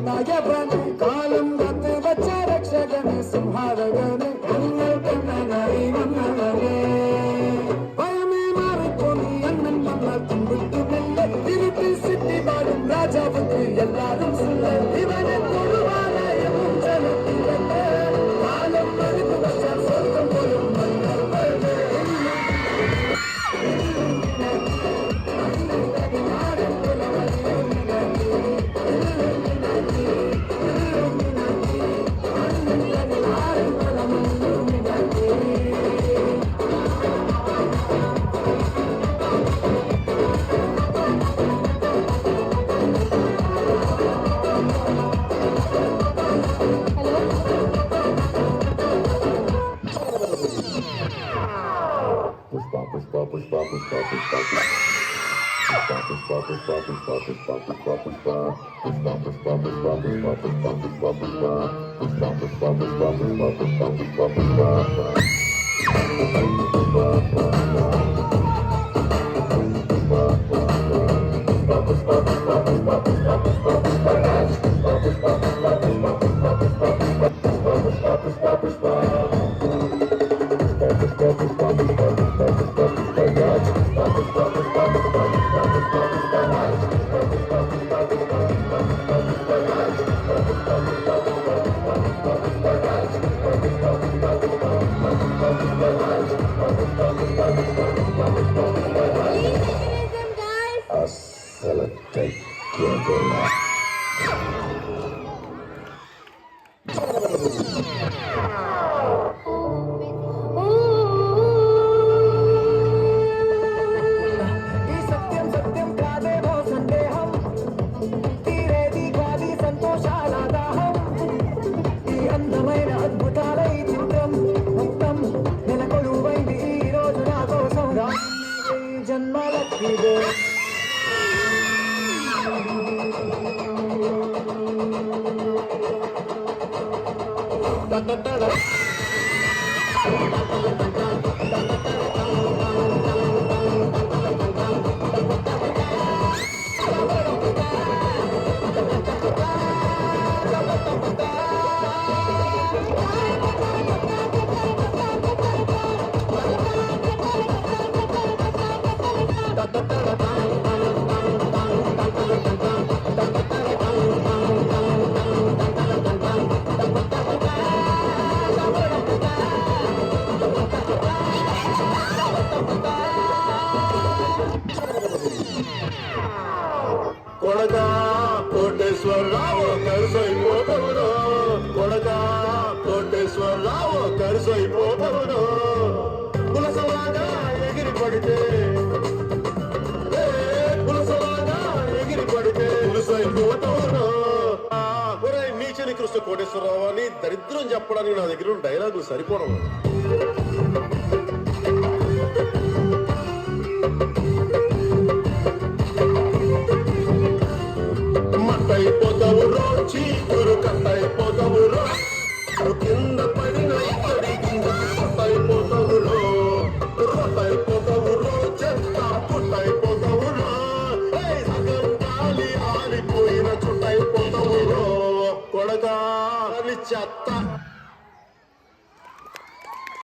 నాయవని కాలం గతి వచ్చ రక్షగని సింహారగని కన్నై వన్నవనే భయమే మారిపోని అన్నన్ మన్న తుంబుట్టు మెల్ల తిరుపతి సిట్టి వాழும் ராஜாவுக்கு எல்லாரும் சொல்ல இவனை தொழுவாலயம் ஜனத்திரல்ல காலம் மறுத்து வச்ச சொர்க்கம் போலும் மன்னர் வருது కొడకా కోటేశ్వరరావు కరుసైపోతవును కొడకా కోటేశ్వరరావు కరుసైపోతవును పులసలాగా ఎగిరి పడితే పులసలాగా ఎగిరి పడితే పులుసైపోతవును నీచని కృష్ణ కోటేశ్వరరావు అని దరిద్రం చెప్పడానికి నా దగ్గర డైలాగులు సరిపోవడం మట్టయిపోతావు రోజీ గురు కట్టయిపోతావు రో కింద పడిన రొట్టయిపోతావు రొట్టయిపోతావు రో చెత్త పుట్టయిపోతావు రో సగం గాలి ఆరిపోయిన చుట్టయిపోతావు రో కొడగా చెత్త